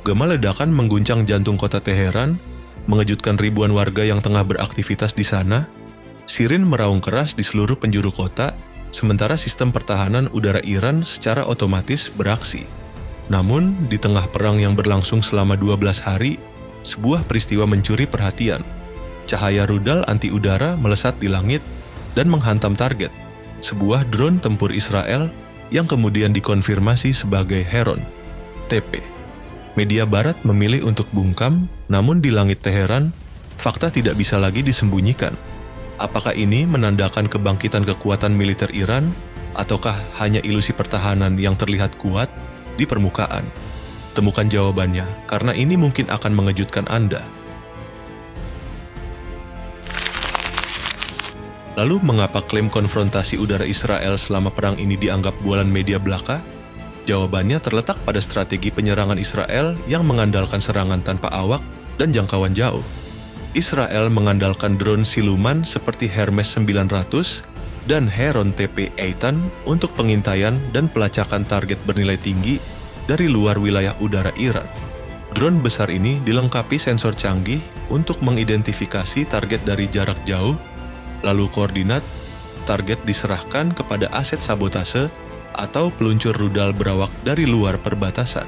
Gema ledakan mengguncang jantung kota Teheran, mengejutkan ribuan warga yang tengah beraktivitas di sana. Sirin meraung keras di seluruh penjuru kota, sementara sistem pertahanan udara Iran secara otomatis beraksi. Namun, di tengah perang yang berlangsung selama 12 hari, sebuah peristiwa mencuri perhatian. Cahaya rudal anti-udara melesat di langit dan menghantam target, sebuah drone tempur Israel yang kemudian dikonfirmasi sebagai Heron, TP. Media barat memilih untuk bungkam, namun di langit Teheran, fakta tidak bisa lagi disembunyikan. Apakah ini menandakan kebangkitan kekuatan militer Iran, ataukah hanya ilusi pertahanan yang terlihat kuat di permukaan? Temukan jawabannya, karena ini mungkin akan mengejutkan Anda. Lalu mengapa klaim konfrontasi udara Israel selama perang ini dianggap bualan media belaka? Jawabannya terletak pada strategi penyerangan Israel yang mengandalkan serangan tanpa awak dan jangkauan jauh. Israel mengandalkan drone siluman seperti Hermes 900 dan Heron TP Eitan untuk pengintaian dan pelacakan target bernilai tinggi dari luar wilayah udara Iran. Drone besar ini dilengkapi sensor canggih untuk mengidentifikasi target dari jarak jauh, lalu koordinat target diserahkan kepada aset sabotase atau peluncur rudal berawak dari luar perbatasan.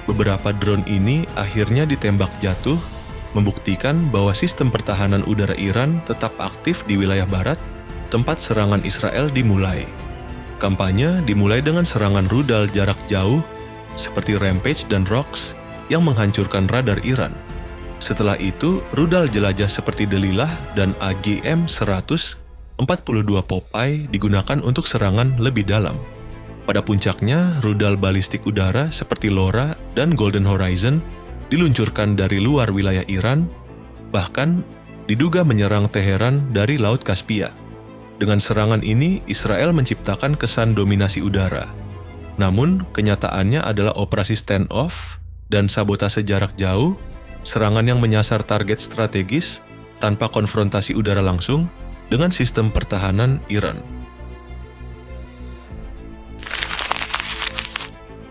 Beberapa drone ini akhirnya ditembak jatuh, membuktikan bahwa sistem pertahanan udara Iran tetap aktif di wilayah barat, tempat serangan Israel dimulai. Kampanye dimulai dengan serangan rudal jarak jauh seperti Rampage dan Rox yang menghancurkan radar Iran. Setelah itu, rudal jelajah seperti Delilah dan AGM-142 Popeye digunakan untuk serangan lebih dalam. Pada puncaknya, rudal balistik udara seperti LoRa dan Golden Horizon diluncurkan dari luar wilayah Iran, bahkan diduga menyerang Teheran dari Laut Kaspia. Dengan serangan ini, Israel menciptakan kesan dominasi udara. Namun, kenyataannya adalah operasi stand-off dan sabotase jarak jauh, serangan yang menyasar target strategis tanpa konfrontasi udara langsung dengan sistem pertahanan Iran.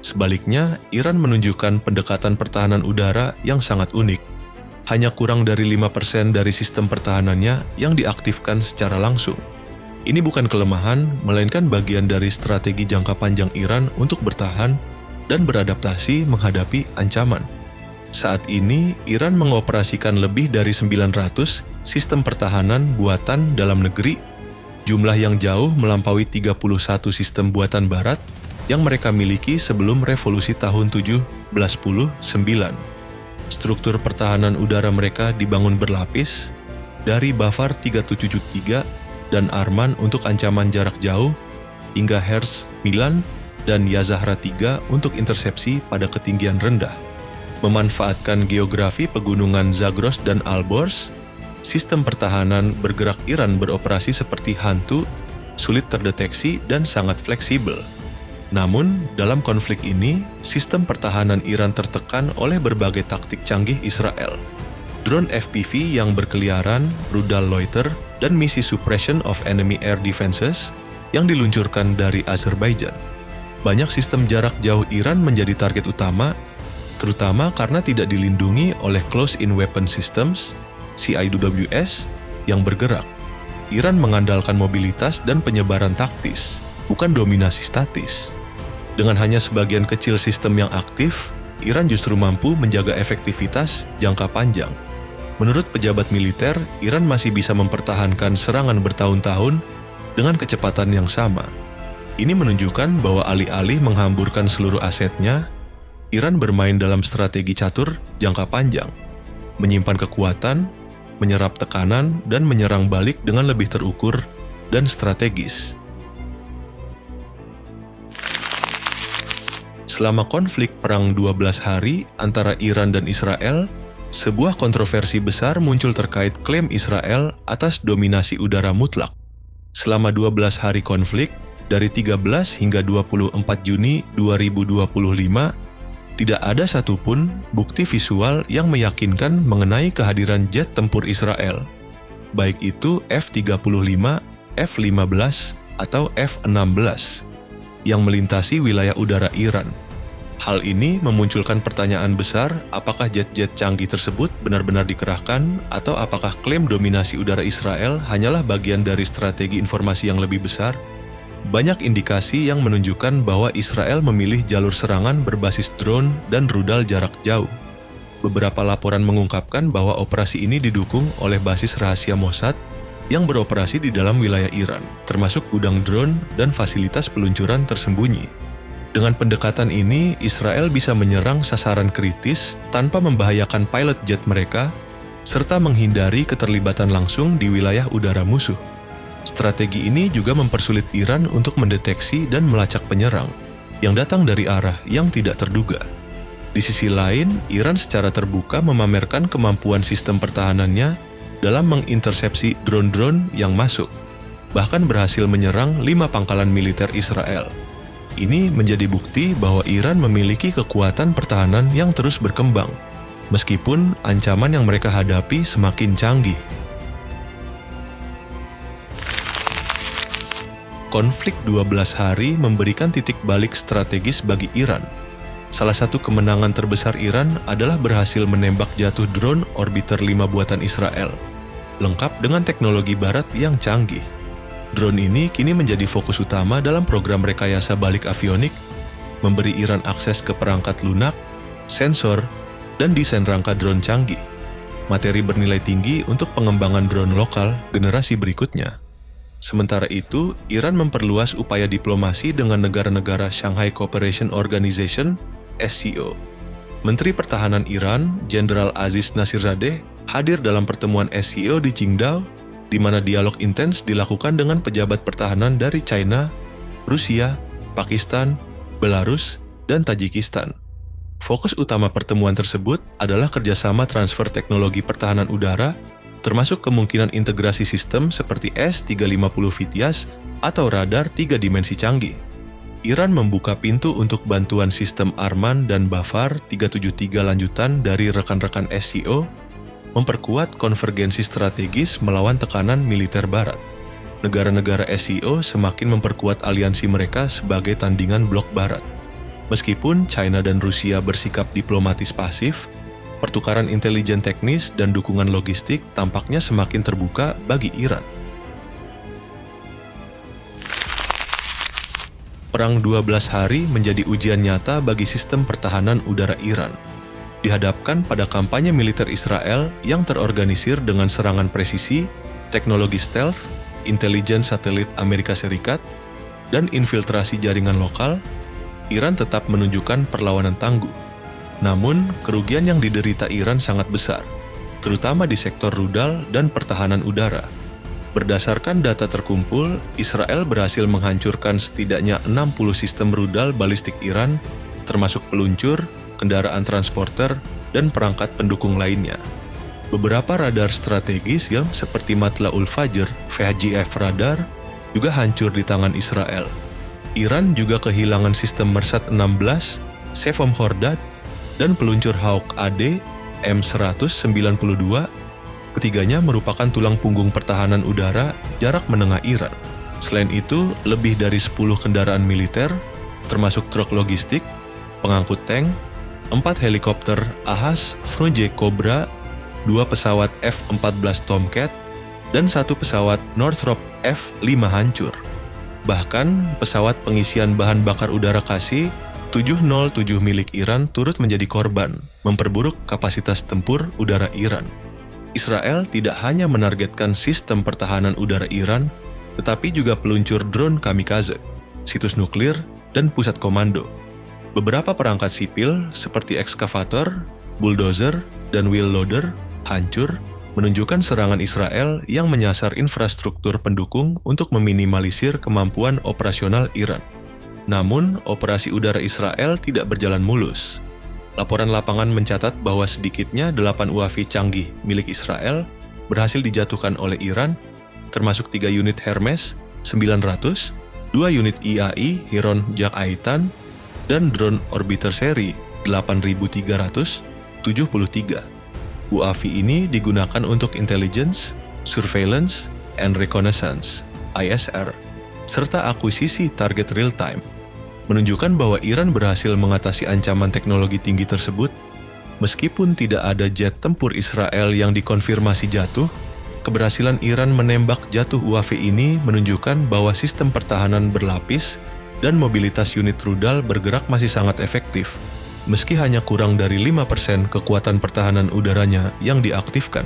Sebaliknya, Iran menunjukkan pendekatan pertahanan udara yang sangat unik. Hanya kurang dari 5% dari sistem pertahanannya yang diaktifkan secara langsung. Ini bukan kelemahan, melainkan bagian dari strategi jangka panjang Iran untuk bertahan dan beradaptasi menghadapi ancaman. Saat ini, Iran mengoperasikan lebih dari 900 sistem pertahanan buatan dalam negeri, jumlah yang jauh melampaui 31 sistem buatan barat yang mereka miliki sebelum revolusi tahun 1709. Struktur pertahanan udara mereka dibangun berlapis, dari Bafar 373 dan Arman untuk ancaman jarak jauh, hingga Hertz 9 dan Yazahra 3 untuk intersepsi pada ketinggian rendah. Memanfaatkan geografi pegunungan Zagros dan Alborz, sistem pertahanan bergerak Iran beroperasi seperti hantu, sulit terdeteksi dan sangat fleksibel. Namun, dalam konflik ini, sistem pertahanan Iran tertekan oleh berbagai taktik canggih Israel. Drone FPV yang berkeliaran, rudal loiter, dan misi suppression of enemy air defenses yang diluncurkan dari Azerbaijan. Banyak sistem jarak jauh Iran menjadi target utama, terutama karena tidak dilindungi oleh Close-in Weapon Systems, CIWS, yang bergerak. Iran mengandalkan mobilitas dan penyebaran taktis, bukan dominasi statis. Dengan hanya sebagian kecil sistem yang aktif, Iran justru mampu menjaga efektivitas jangka panjang. Menurut pejabat militer, Iran masih bisa mempertahankan serangan bertahun-tahun dengan kecepatan yang sama. Ini menunjukkan bahwa alih-alih menghamburkan seluruh asetnya, Iran bermain dalam strategi catur jangka panjang, menyimpan kekuatan, menyerap tekanan, dan menyerang balik dengan lebih terukur dan strategis. Selama konflik perang 12 hari antara Iran dan Israel, sebuah kontroversi besar muncul terkait klaim Israel atas dominasi udara mutlak. Selama 12 hari konflik, dari 13 hingga 24 Juni 2025, tidak ada satupun bukti visual yang meyakinkan mengenai kehadiran jet tempur Israel, baik itu F-35, F-15, atau F-16, yang melintasi wilayah udara Iran. Hal ini memunculkan pertanyaan besar, apakah jet-jet canggih tersebut benar-benar dikerahkan atau apakah klaim dominasi udara Israel hanyalah bagian dari strategi informasi yang lebih besar? Banyak indikasi yang menunjukkan bahwa Israel memilih jalur serangan berbasis drone dan rudal jarak jauh. Beberapa laporan mengungkapkan bahwa operasi ini didukung oleh basis rahasia Mossad yang beroperasi di dalam wilayah Iran, termasuk gudang drone dan fasilitas peluncuran tersembunyi. Dengan pendekatan ini, Israel bisa menyerang sasaran kritis tanpa membahayakan pilot jet mereka, serta menghindari keterlibatan langsung di wilayah udara musuh. Strategi ini juga mempersulit Iran untuk mendeteksi dan melacak penyerang yang datang dari arah yang tidak terduga. Di sisi lain, Iran secara terbuka memamerkan kemampuan sistem pertahanannya dalam mengintersepsi drone-drone yang masuk, bahkan berhasil menyerang 5 pangkalan militer Israel. Ini menjadi bukti bahwa Iran memiliki kekuatan pertahanan yang terus berkembang, meskipun ancaman yang mereka hadapi semakin canggih. Konflik 12 hari memberikan titik balik strategis bagi Iran. Salah satu kemenangan terbesar Iran adalah berhasil menembak jatuh drone orbiter 5 buatan Israel, lengkap dengan teknologi barat yang canggih. Drone ini kini menjadi fokus utama dalam program rekayasa balik avionik, memberi Iran akses ke perangkat lunak, sensor, dan desain rangka drone canggih. Materi bernilai tinggi untuk pengembangan drone lokal generasi berikutnya. Sementara itu, Iran memperluas upaya diplomasi dengan negara-negara Shanghai Cooperation Organization (SCO). Menteri Pertahanan Iran, Jenderal Aziz Nasirzadeh, hadir dalam pertemuan SCO di Qingdao, di mana dialog intens dilakukan dengan pejabat pertahanan dari China, Rusia, Pakistan, Belarus, dan Tajikistan. Fokus utama pertemuan tersebut adalah kerjasama transfer teknologi pertahanan udara, termasuk kemungkinan integrasi sistem seperti S-350 VITIAS atau radar 3 dimensi canggih. Iran membuka pintu untuk bantuan sistem Arman dan Bafar 373 lanjutan dari rekan-rekan SCO, memperkuat konvergensi strategis melawan tekanan militer barat. Negara-negara SCO semakin memperkuat aliansi mereka sebagai tandingan blok barat. Meskipun China dan Rusia bersikap diplomatis pasif, pertukaran intelijen teknis dan dukungan logistik tampaknya semakin terbuka bagi Iran. Perang 12 hari menjadi ujian nyata bagi sistem pertahanan udara Iran. Dihadapkan pada kampanye militer Israel yang terorganisir dengan serangan presisi, teknologi stealth, intelijen satelit Amerika Serikat, dan infiltrasi jaringan lokal, Iran tetap menunjukkan perlawanan tangguh. Namun, kerugian yang diderita Iran sangat besar, terutama di sektor rudal dan pertahanan udara. Berdasarkan data terkumpul, Israel berhasil menghancurkan setidaknya 60 sistem rudal balistik Iran, termasuk peluncur, kendaraan transporter, dan perangkat pendukung lainnya. Beberapa radar strategis seperti Matla'ul Fajr VHF radar juga hancur di tangan Israel. Iran juga kehilangan sistem Mersat-16, Sevom Hordad, dan peluncur Hawk AD M192. Ketiganya merupakan tulang punggung pertahanan udara jarak menengah Iran. Selain itu, lebih dari 10 kendaraan militer, termasuk truk logistik, pengangkut tank, 4 helikopter Ahas Fronje Cobra, 2 pesawat F-14 Tomcat, dan 1 pesawat Northrop F-5 hancur. Bahkan, pesawat pengisian bahan bakar udara KC-707 milik Iran turut menjadi korban, memperburuk kapasitas tempur udara Iran. Israel tidak hanya menargetkan sistem pertahanan udara Iran, tetapi juga peluncur drone kamikaze, situs nuklir, dan pusat komando. Beberapa perangkat sipil seperti ekskavator, bulldozer, dan wheel loader hancur, menunjukkan serangan Israel yang menyasar infrastruktur pendukung untuk meminimalisir kemampuan operasional Iran. Namun, operasi udara Israel tidak berjalan mulus. Laporan lapangan mencatat bahwa sedikitnya 8 UAV canggih milik Israel berhasil dijatuhkan oleh Iran, termasuk 3 unit Hermes 900, 2 unit IAI Hiron Jak-Aitan, dan drone orbiter seri 8373. UAV ini digunakan untuk intelligence, surveillance, and reconnaissance (ISR), serta akuisisi target real-time. menunjukkan bahwa Iran berhasil mengatasi ancaman teknologi tinggi tersebut. Meskipun tidak ada jet tempur Israel yang dikonfirmasi jatuh, keberhasilan Iran menembak jatuh UAV ini menunjukkan bahwa sistem pertahanan berlapis dan mobilitas unit rudal bergerak masih sangat efektif, meski hanya kurang dari 5% kekuatan pertahanan udaranya yang diaktifkan.